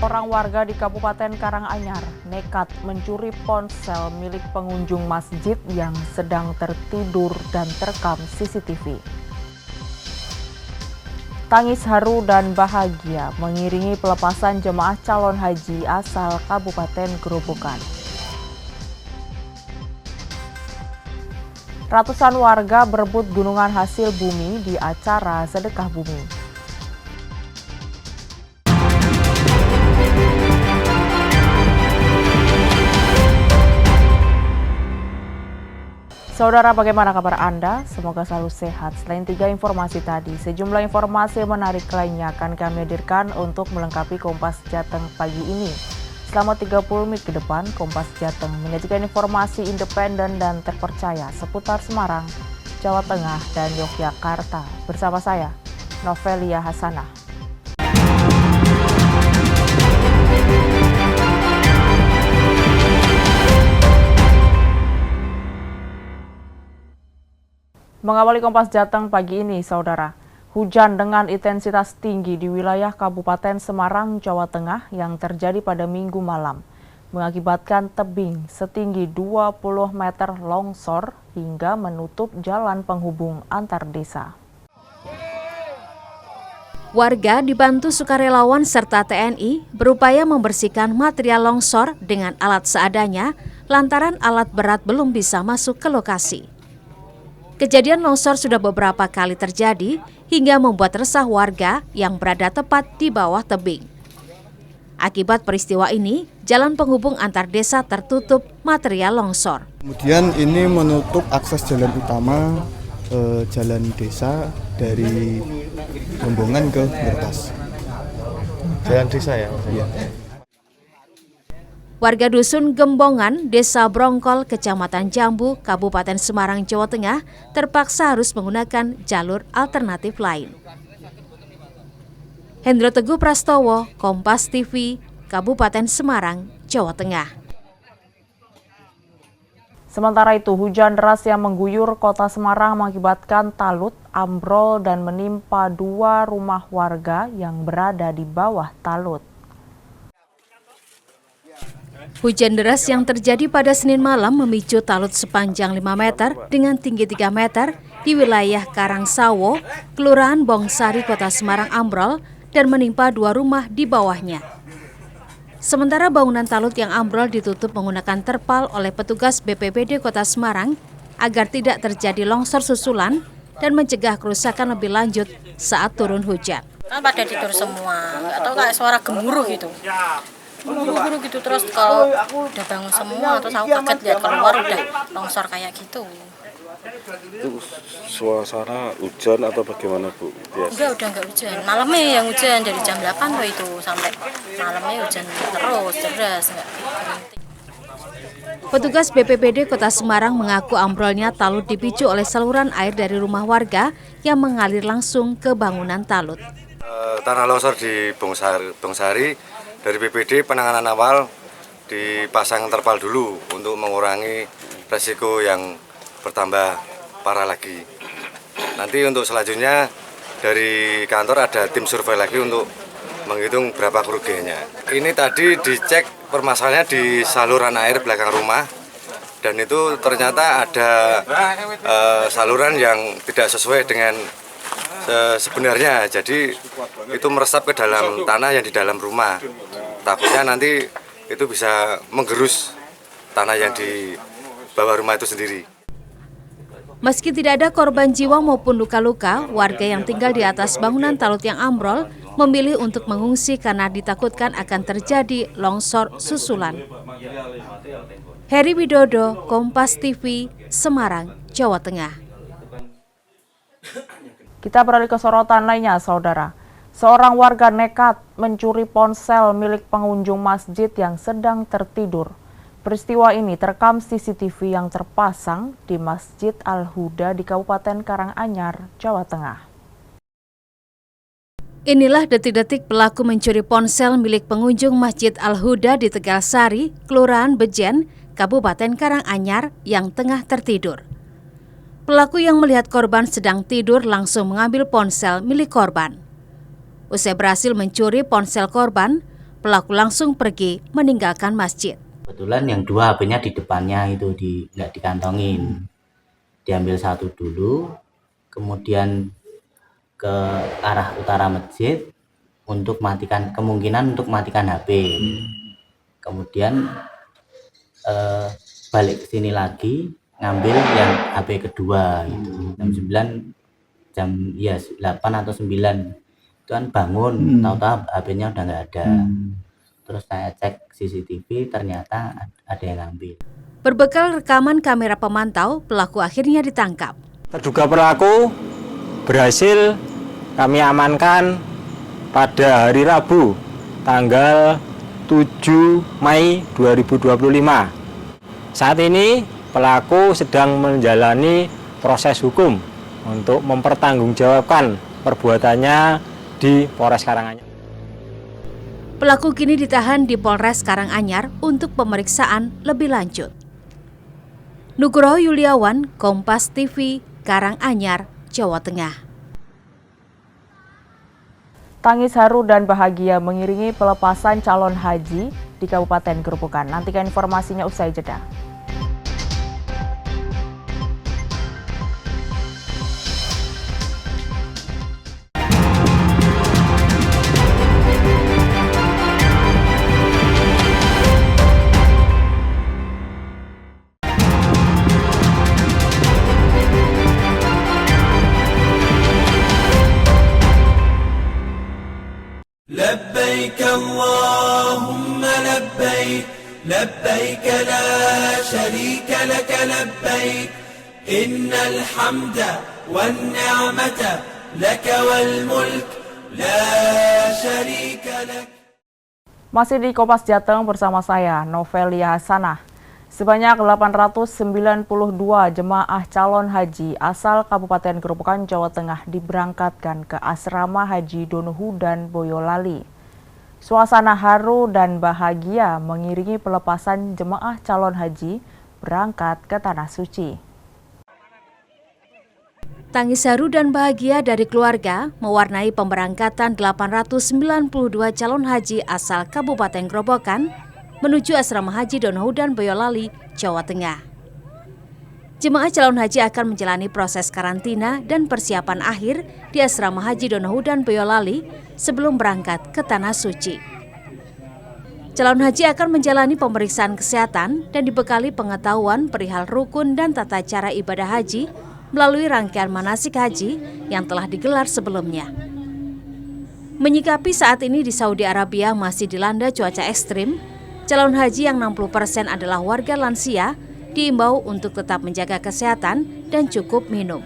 Orang warga di Kabupaten Karanganyar nekat mencuri ponsel milik pengunjung masjid yang sedang tertidur dan terekam CCTV. Tangis haru dan bahagia mengiringi pelepasan jemaah calon haji asal Kabupaten Grobogan. Ratusan warga berebut gunungan hasil bumi di acara sedekah bumi. Saudara, bagaimana kabar Anda? Semoga selalu sehat. Selain 3 informasi tadi, sejumlah informasi menarik lainnya akan kami hadirkan untuk melengkapi Kompas Jateng pagi ini. Selama 30 menit ke depan, Kompas Jateng menyajikan informasi independen dan terpercaya seputar Semarang, Jawa Tengah, dan Yogyakarta. Bersama saya, Novelia Hasanah. Mengawali Kompas Jateng pagi ini, Saudara, hujan dengan intensitas tinggi di wilayah Kabupaten Semarang, Jawa Tengah yang terjadi pada Minggu malam mengakibatkan tebing setinggi 20 meter longsor hingga menutup jalan penghubung antar desa. Warga dibantu sukarelawan serta TNI berupaya membersihkan material longsor dengan alat seadanya lantaran alat berat belum bisa masuk ke lokasi. Kejadian longsor sudah beberapa kali terjadi hingga membuat resah warga yang berada tepat di bawah tebing. Akibat peristiwa ini, jalan penghubung antar desa tertutup material longsor. Kemudian ini menutup akses jalan utama jalan desa dari Rombongan ke Bertas. Jalan desa ya? Iya. Warga dusun Gembongan, Desa Brongkol, Kecamatan Jambu, Kabupaten Semarang, Jawa Tengah, terpaksa harus menggunakan jalur alternatif lain. Hendro Teguh Prastowo, Kompas TV, Kabupaten Semarang, Jawa Tengah. Sementara itu, hujan deras yang mengguyur kota Semarang mengakibatkan talut, ambrol, dan menimpa 2 rumah warga yang berada di bawah talut. Hujan deras yang terjadi pada Senin malam memicu talut sepanjang 5 meter dengan tinggi 3 meter di wilayah Karangsawo, Kelurahan Bongsari, Kota Semarang ambrol dan menimpa 2 rumah di bawahnya. Sementara bangunan talut yang ambrol ditutup menggunakan terpal oleh petugas BPBD Kota Semarang agar tidak terjadi longsor susulan dan mencegah kerusakan lebih lanjut saat turun hujan. Kan pada tidur semua, nggak tahu kayak suara gemuruh gitu. Gemuruh gitu terus kalau udah bangun semua terus aku kaget lihat keluar udah longsor kayak gitu. Itu suasana hujan atau bagaimana, Bu? Udah nggak hujan. Malamnya yang hujan dari jam 8 loh itu sampai malamnya hujan terus deras nggak berhenti. Petugas BPBD Kota Semarang mengaku ambrolnya talut dipicu oleh saluran air dari rumah warga yang mengalir langsung ke bangunan talut. Tanah longsor di Bongsari dari BPD penanganan awal dipasang terpal dulu untuk mengurangi resiko yang bertambah parah lagi. Nanti untuk selanjutnya dari kantor ada tim survei lagi untuk menghitung berapa kerugiannya. Ini tadi dicek permasalahannya di saluran air belakang rumah dan itu ternyata ada saluran yang tidak sesuai dengan sebenarnya, jadi itu meresap ke dalam tanah yang di dalam rumah. Takutnya nanti itu bisa menggerus tanah yang di bawah rumah itu sendiri. Meski tidak ada korban jiwa maupun luka-luka, warga yang tinggal di atas bangunan talut yang ambrol memilih untuk mengungsi karena ditakutkan akan terjadi longsor susulan. Heri Widodo, Kompas TV, Semarang, Jawa Tengah. Kita beralih ke sorotan lainnya, Saudara. Seorang warga nekat mencuri ponsel milik pengunjung masjid yang sedang tertidur. Peristiwa ini terekam CCTV yang terpasang di Masjid Al-Huda di Kabupaten Karanganyar, Jawa Tengah. Inilah detik-detik pelaku mencuri ponsel milik pengunjung Masjid Al-Huda di Tegalsari, Kelurahan Bejen, Kabupaten Karanganyar yang tengah tertidur. Pelaku yang melihat korban sedang tidur langsung mengambil ponsel milik korban. Usai berhasil mencuri ponsel korban, pelaku langsung pergi meninggalkan masjid. Kebetulan yang 2 HP-nya di depannya itu nggak dikantongin. Diambil 1 dulu, kemudian ke arah utara masjid kemungkinan untuk matikan HP. Kemudian balik ke sini lagi ngambil yang HP kedua gitu. Jam 8 atau 9 itu kan bangun, tahu-tahu HP-nya udah nggak ada. Terus saya cek CCTV, ternyata ada yang ngambil. Berbekal rekaman kamera pemantau, pelaku akhirnya ditangkap. Terduga pelaku berhasil kami amankan pada hari Rabu, tanggal 7 Mei 2025. Saat ini pelaku sedang menjalani proses hukum untuk mempertanggungjawabkan perbuatannya di Polres Karanganyar. Pelaku kini ditahan di Polres Karanganyar untuk pemeriksaan lebih lanjut. Nugroho Yuliawan, Kompas TV, Karanganyar, Jawa Tengah. Tangis haru dan bahagia mengiringi pelepasan calon haji di Kabupaten Gerobokan. Nantikan informasinya usai jeda. لبيك اللهم لبيك لبيك لا شريك لك لبيك إن الحمد والنعمة لك والملك لا شريك لك. Masih di Kompas Jateng bersama saya, Novelia Hasanah. Sebanyak 892 jemaah calon haji asal Kabupaten Gerobokan, Jawa Tengah diberangkatkan ke Asrama Haji Donohu dan Boyolali. Suasana haru dan bahagia mengiringi pelepasan jemaah calon haji berangkat ke Tanah Suci. Tangis haru dan bahagia dari keluarga mewarnai pemberangkatan 892 calon haji asal Kabupaten Gerobokan menuju Asrama Haji Donohu dan Boyolali, Jawa Tengah. Jemaah calon haji akan menjalani proses karantina dan persiapan akhir di Asrama Haji Donohu dan Boyolali sebelum berangkat ke Tanah Suci. Calon haji akan menjalani pemeriksaan kesehatan dan dibekali pengetahuan perihal rukun dan tata cara ibadah haji melalui rangkaian manasik haji yang telah digelar sebelumnya. Menyikapi saat ini di Saudi Arabia masih dilanda cuaca ekstrim, calon haji yang 60% adalah warga lansia diimbau untuk tetap menjaga kesehatan dan cukup minum.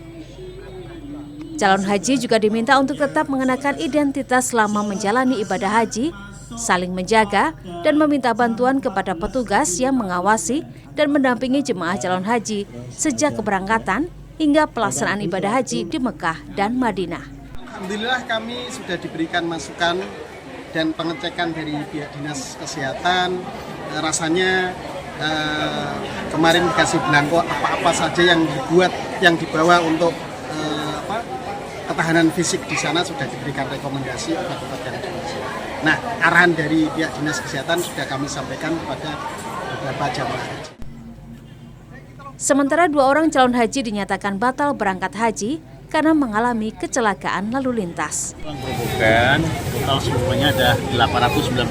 Calon haji juga diminta untuk tetap mengenakan identitas selama menjalani ibadah haji, saling menjaga, dan meminta bantuan kepada petugas yang mengawasi dan mendampingi jemaah calon haji sejak keberangkatan hingga pelaksanaan ibadah haji di Mekah dan Madinah. Alhamdulillah kami sudah diberikan masukan dan pengecekan dari pihak dinas kesehatan. Rasanya kemarin dikasih belangko apa-apa saja yang dibawa untuk ketahanan fisik di sana sudah diberikan rekomendasi obat-obat yang dikasih. Nah, arahan dari pihak dinas kesehatan sudah kami sampaikan kepada beberapa jamaah haji. Sementara 2 orang calon haji dinyatakan batal berangkat haji karena mengalami kecelakaan lalu lintas. Gerobokan total semuanya ada 892,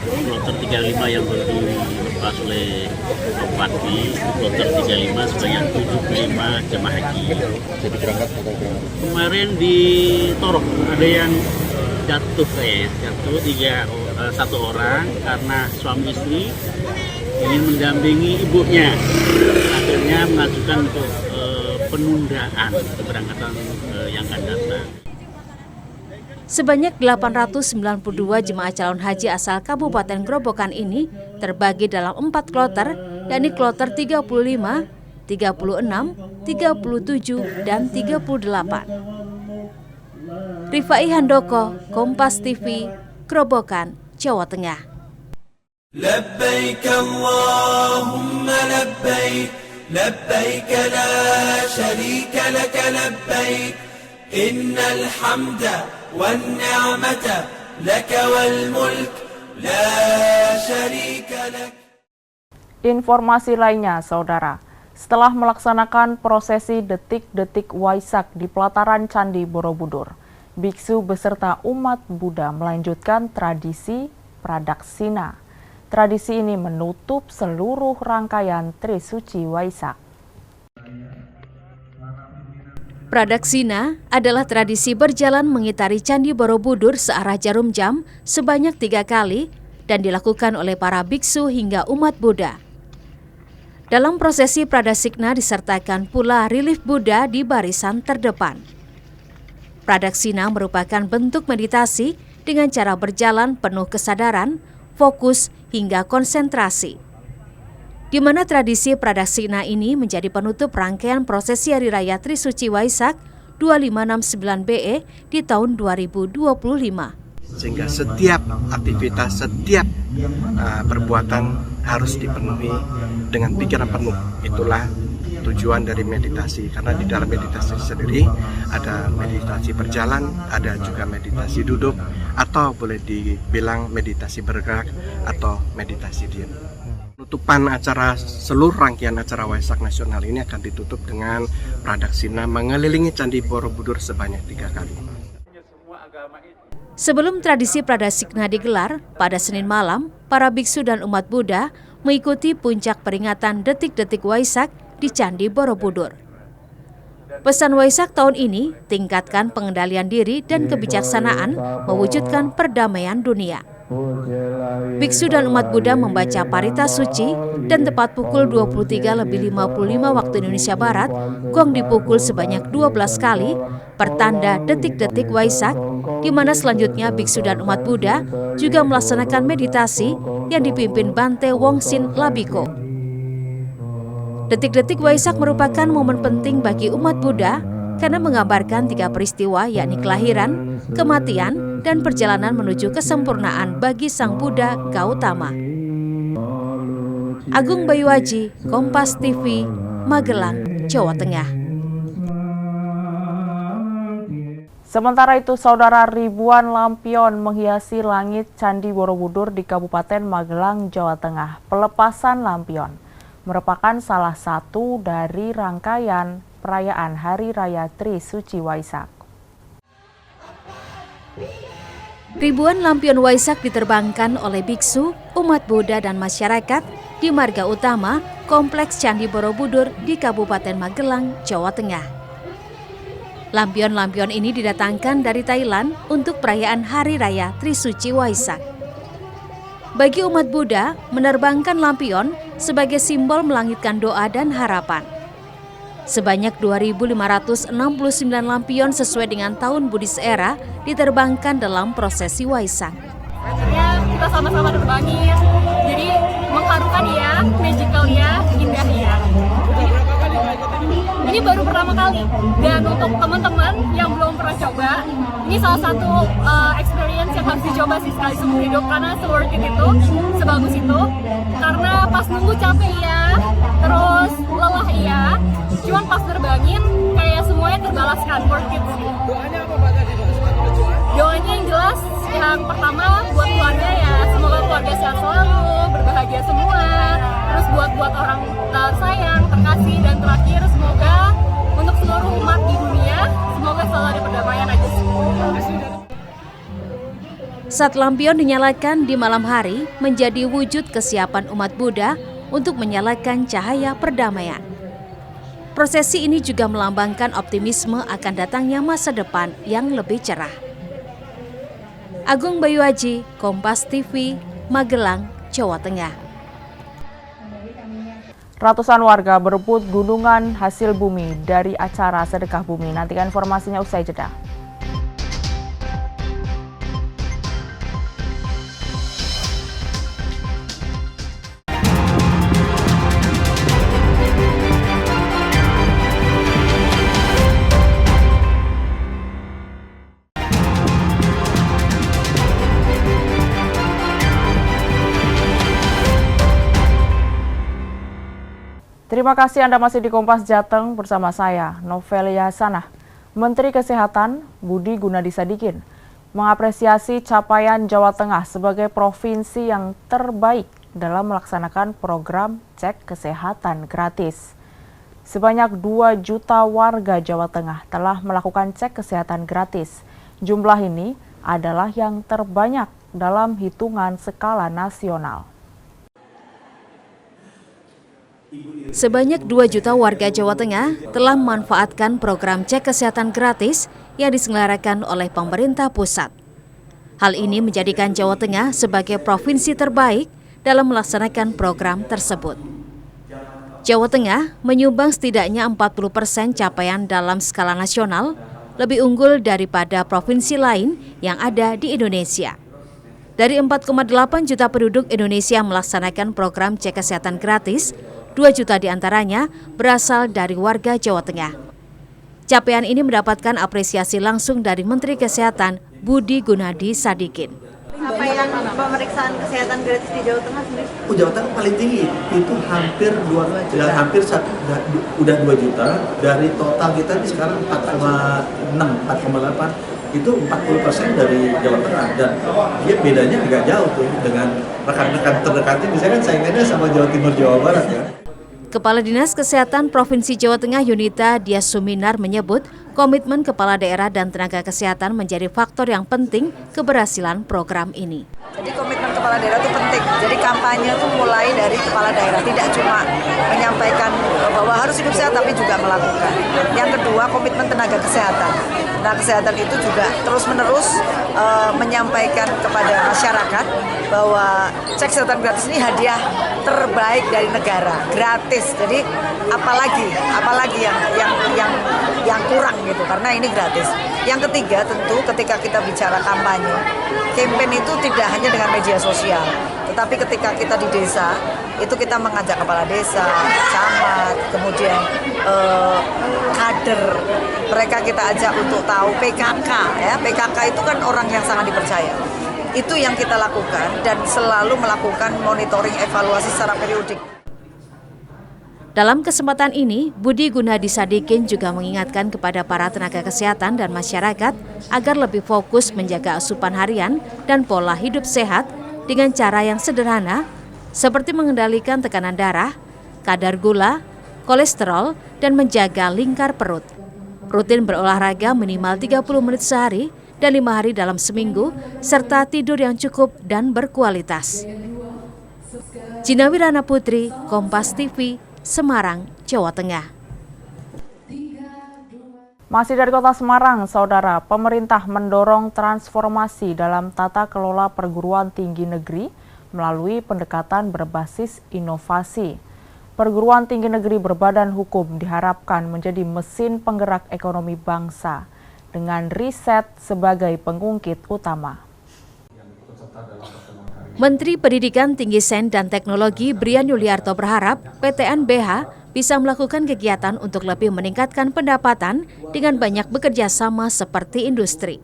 kloter 35 yang baru dilepas oleh Bupati, kloter 35 sebanyak 75 jemaah haji. Jadi berangkat Kemarin di Torok ada yang jatuh satu orang karena suami istri ingin mendampingi ibunya, akhirnya mengajukan untuk penundaan keberangkatan yang akan datang. Sebanyak 892 jemaah calon haji asal Kabupaten Gerobokan ini terbagi dalam 4 kloter, yakni kloter 35, 36, 37, dan 38. Rifai Handoko, Kompas TV, Gerobokan, Jawa Tengah. Labbaik Allahumma labbaik labbaik la syarika lak labbaik innal hamda wan ni'mata lak wal mulk لا شريك لك. Informasi lainnya, Saudara. Setelah melaksanakan prosesi detik-detik Waisak di pelataran Candi Borobudur, biksu beserta umat Buddha melanjutkan tradisi Pradaksina. Tradisi ini menutup seluruh rangkaian Trisuci Waisak. Pradaksina adalah tradisi berjalan mengitari Candi Borobudur searah jarum jam sebanyak 3 kali dan dilakukan oleh para biksu hingga umat Buddha. Dalam prosesi Pradaksina disertakan pula relief Buddha di barisan terdepan. Pradaksina merupakan bentuk meditasi dengan cara berjalan penuh kesadaran, fokus, hingga konsentrasi. Di mana tradisi Pradaksina ini menjadi penutup rangkaian prosesi Hari Raya Trisuci Waisak 2569 BE di tahun 2025. Sehingga setiap aktivitas, setiap perbuatan harus dipenuhi dengan pikiran penuh. Itulah tujuan dari meditasi, karena di dalam meditasi sendiri ada meditasi berjalan, ada juga meditasi duduk, atau boleh dibilang meditasi bergerak atau meditasi diam. Penutupan acara seluruh rangkaian acara Waisak Nasional ini akan ditutup dengan Pradaksina mengelilingi Candi Borobudur sebanyak 3 kali. Sebelum tradisi Pradaksina digelar, pada Senin malam, para biksu dan umat Buddha mengikuti puncak peringatan detik-detik Waisak di Candi Borobudur. Pesan Waisak tahun ini, tingkatkan pengendalian diri dan kebijaksanaan mewujudkan perdamaian dunia. Biksu dan umat Buddha membaca parita suci dan tepat pukul 23.55 waktu Indonesia Barat, gong dipukul sebanyak 12 kali, pertanda detik-detik Waisak, di mana selanjutnya biksu dan umat Buddha juga melaksanakan meditasi yang dipimpin Bante Wongsin Labiko. Detik-detik Waisak merupakan momen penting bagi umat Buddha karena menggambarkan 3 peristiwa, yakni kelahiran, kematian, dan perjalanan menuju kesempurnaan bagi Sang Buddha Gautama. Agung Bayuaji, Kompas TV, Magelang, Jawa Tengah. Sementara itu, Saudara, ribuan lampion menghiasi langit Candi Borobudur di Kabupaten Magelang, Jawa Tengah. Pelepasan lampion merupakan salah satu dari rangkaian perayaan Hari Raya Trisuci Waisak. Ribuan lampion Waisak diterbangkan oleh biksu, umat Buddha dan masyarakat di marga utama Kompleks Candi Borobudur di Kabupaten Magelang, Jawa Tengah. Lampion-lampion ini didatangkan dari Thailand untuk perayaan Hari Raya Trisuci Waisak. Bagi umat Buddha, menerbangkan lampion sebagai simbol melangitkan doa dan harapan. Sebanyak 2.569 lampion sesuai dengan tahun Buddhis era diterbangkan dalam prosesi Waisak. Akhirnya kita sama-sama terbangin, jadi mengharukan ya, magical ya, indah ya. Ini baru pertama kali, dan untuk teman-teman yang belum pernah coba, ini salah satu experience yang harus dicoba sih sekali seumur hidup, karena se-worth it itu, sebagus itu. Karena pas nunggu capek ya, terus lelah ya, cuman pas terbangin kayak semuanya terbalaskan, worth it sih. Doanya apa Mbak tadi? Doanya yang jelas, yang pertama buat keluarga ya, semoga keluarga sehat selalu, berbahagia semua. Terus buat orang tersayang, terkasih, dan terakhir semoga untuk seluruh umat di dunia, semoga selalu ada perdamaian aja sih. Saat lampion dinyalakan di malam hari menjadi wujud kesiapan umat Buddha untuk menyalakan cahaya perdamaian. Prosesi ini juga melambangkan optimisme akan datangnya masa depan yang lebih cerah. Agung Bayuaji, Kompas TV, Magelang, Jawa Tengah. Ratusan warga berebut gunungan hasil bumi dari acara sedekah bumi. Nantikan informasinya usai jeda. Terima kasih Anda masih di Kompas Jateng bersama saya, Novelia Sanah. Menteri Kesehatan Budi Gunadisadikin mengapresiasi capaian Jawa Tengah sebagai provinsi yang terbaik dalam melaksanakan program cek kesehatan gratis. Sebanyak 2 juta warga Jawa Tengah telah melakukan cek kesehatan gratis. Jumlah ini adalah yang terbanyak dalam hitungan skala nasional. Sebanyak 2 juta warga Jawa Tengah telah memanfaatkan program cek kesehatan gratis yang diselenggarakan oleh pemerintah pusat. Hal ini menjadikan Jawa Tengah sebagai provinsi terbaik dalam melaksanakan program tersebut. Jawa Tengah menyumbang setidaknya 40% capaian dalam skala nasional, lebih unggul daripada provinsi lain yang ada di Indonesia. Dari 4,8 juta penduduk Indonesia yang melaksanakan program cek kesehatan gratis, 2 juta diantaranya berasal dari warga Jawa Tengah. Capaian ini mendapatkan apresiasi langsung dari Menteri Kesehatan Budi Gunadi Sadikin. Capaian pemeriksaan kesehatan gratis di Jawa Tengah sendiri? Jawa Tengah paling tinggi, itu hampir 2 juta. Dari total kita ini sekarang 4,8, itu 40% dari Jawa Tengah. Dan dia bedanya agak jauh tuh dengan rekan-rekan terdekatnya, misalnya kan saingannya sama Jawa Timur, Jawa Barat ya. Kepala Dinas Kesehatan Provinsi Jawa Tengah Yunita Dias Suminar menyebut komitmen kepala daerah dan tenaga kesehatan menjadi faktor yang penting keberhasilan program ini. Jadi komitmen kepala daerah itu penting. Jadi kampanye itu mulai dari kepala daerah, tidak cuma menyampaikan bahwa harus hidup sehat tapi juga melakukan. Yang kedua, komitmen tenaga kesehatan. Tenaga kesehatan itu juga terus-menerus menyampaikan kepada masyarakat bahwa cek kesehatan gratis ini hadiah terbaik dari negara, gratis. Jadi apalagi yang kurang gitu, karena ini gratis. Yang ketiga, tentu ketika kita bicara kampanye, campaign itu tidak hanya dengan media sosial, tetapi ketika kita di desa, itu kita mengajak kepala desa, camat, kemudian kader, mereka kita ajak untuk tahu PKK, ya. PKK itu kan orang yang sangat dipercaya. Itu yang kita lakukan dan selalu melakukan monitoring evaluasi secara periodik. Dalam kesempatan ini, Budi Gunadi Sadikin juga mengingatkan kepada para tenaga kesehatan dan masyarakat agar lebih fokus menjaga asupan harian dan pola hidup sehat dengan cara yang sederhana, seperti mengendalikan tekanan darah, kadar gula, kolesterol, dan menjaga lingkar perut. Rutin berolahraga minimal 30 menit sehari dan 5 hari dalam seminggu, serta tidur yang cukup dan berkualitas. Gina Wirana Putri, Kompas TV, Semarang, Jawa Tengah. Masih dari Kota Semarang, Saudara, pemerintah mendorong transformasi dalam tata kelola perguruan tinggi negeri melalui pendekatan berbasis inovasi. Perguruan tinggi negeri berbadan hukum diharapkan menjadi mesin penggerak ekonomi bangsa dengan riset sebagai pengungkit utama. Menteri Pendidikan Tinggi Sains dan Teknologi Brian Yuliarto berharap PTNBH bisa melakukan kegiatan untuk lebih meningkatkan pendapatan dengan banyak bekerja sama seperti industri.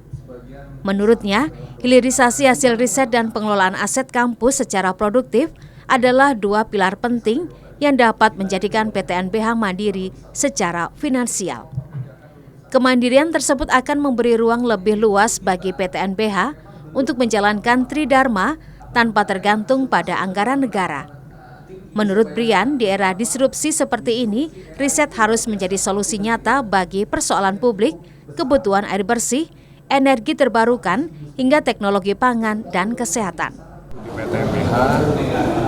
Menurutnya, hilirisasi hasil riset dan pengelolaan aset kampus secara produktif adalah 2 pilar penting yang dapat menjadikan PTNBH mandiri secara finansial. Kemandirian tersebut akan memberi ruang lebih luas bagi PTNBH untuk menjalankan Tridharma tanpa tergantung pada anggaran negara. Menurut Brian, di era disrupsi seperti ini, riset harus menjadi solusi nyata bagi persoalan publik, kebutuhan air bersih, energi terbarukan, hingga teknologi pangan dan kesehatan. PTNBH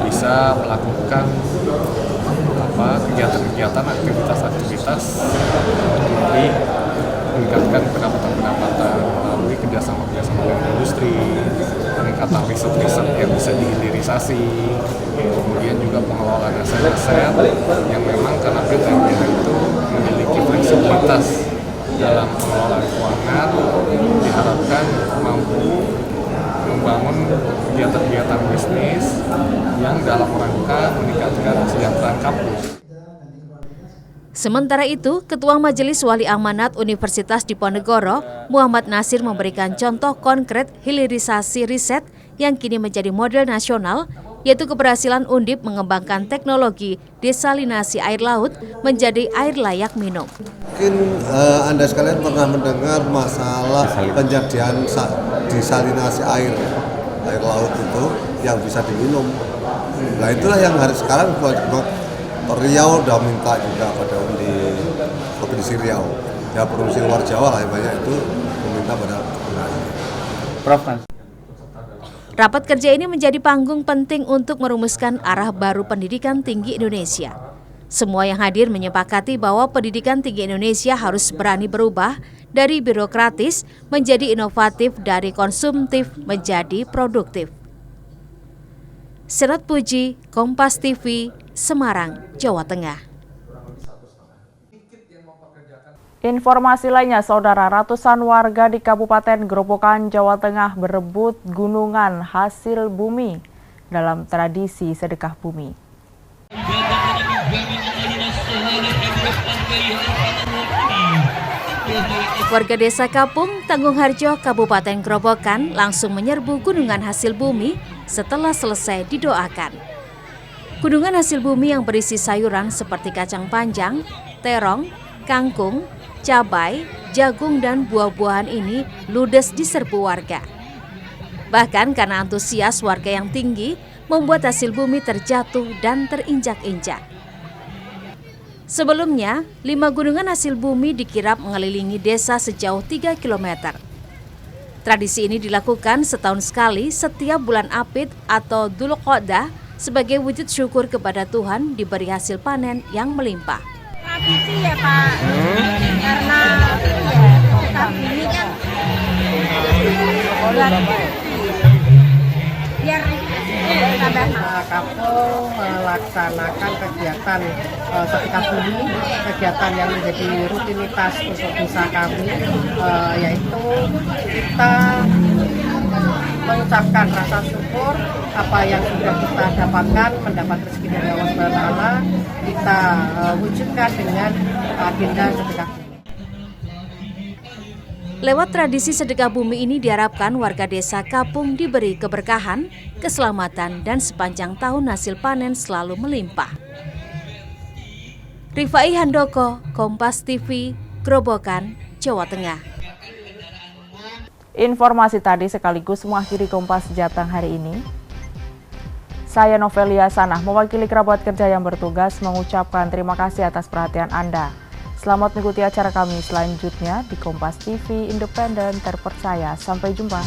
bisa melakukan kegiatan-kegiatan, aktivitas lebih meningkatkan pendapatan melalui kerjasama dengan industri, peningkatan riset yang bisa dihilirisasi, kemudian juga pengelolaan aset-aset yang memang karena PTNBH itu memiliki fleksibilitas dalam pengelolaan keuangan, diharapkan mampu membangun kegiatan-kegiatan bisnis yang dalam rangka meningkatkan kesejahteraan kampus. Sementara itu, Ketua Majelis Wali Amanat Universitas Diponegoro, Muhammad Nasir memberikan contoh konkret hilirisasi riset yang kini menjadi model nasional yaitu keberhasilan Undip mengembangkan teknologi desalinasi air laut menjadi air layak minum. Mungkin Anda sekalian pernah mendengar masalah penyediaan desalinasi air laut itu yang bisa diminum. Nah itulah yang harus sekarang Riau udah minta juga pada Provinsi Riau. Ya Provinsi luar Jawa lah yang banyak itu meminta pada Prof. Rapat kerja ini menjadi panggung penting untuk merumuskan arah baru pendidikan tinggi Indonesia. Semua yang hadir menyepakati bahwa pendidikan tinggi Indonesia harus berani berubah dari birokratis menjadi inovatif, dari konsumtif menjadi produktif. Senat Puji, Kompas TV, Semarang, Jawa Tengah. Informasi lainnya, saudara, ratusan warga di Kabupaten Grobogan, Jawa Tengah berebut gunungan hasil bumi dalam tradisi sedekah bumi. Warga desa Kapung, Tanggung Harjo, Kabupaten Grobogan langsung menyerbu gunungan hasil bumi setelah selesai didoakan. Gunungan hasil bumi yang berisi sayuran seperti kacang panjang, terong, kangkung, cabai, jagung, dan buah-buahan ini ludes diserbu warga. Bahkan karena antusias warga yang tinggi, membuat hasil bumi terjatuh dan terinjak-injak. Sebelumnya, 5 gunungan hasil bumi dikirap mengelilingi desa sejauh 3 km. Tradisi ini dilakukan setahun sekali setiap bulan Apit atau Dzulqa'dah sebagai wujud syukur kepada Tuhan diberi hasil panen yang melimpah. Tradisi ya Pak, karena kita ini kan biar tambah Kapung melaksanakan kegiatan sedekah bumi, kegiatan yang menjadi rutinitas untuk desa kami, yaitu kita mengucapkan rasa syukur apa yang sudah kita dapatkan, mendapat rezeki dari Allah SWT, kita wujudkan dengan agenda sedekah bumi. Lewat tradisi sedekah bumi ini diharapkan warga desa Kapung diberi keberkahan, keselamatan, dan sepanjang tahun hasil panen selalu melimpah. Rifai Handoko, Kompas TV, Grobogan, Jawa Tengah. Informasi tadi sekaligus mengakhiri Kompas Jateng hari ini. Saya Novelia Sanah, mewakili kerabat kerja yang bertugas, mengucapkan terima kasih atas perhatian Anda. Selamat mengikuti acara kami selanjutnya di Kompas TV, independen, terpercaya. Sampai jumpa.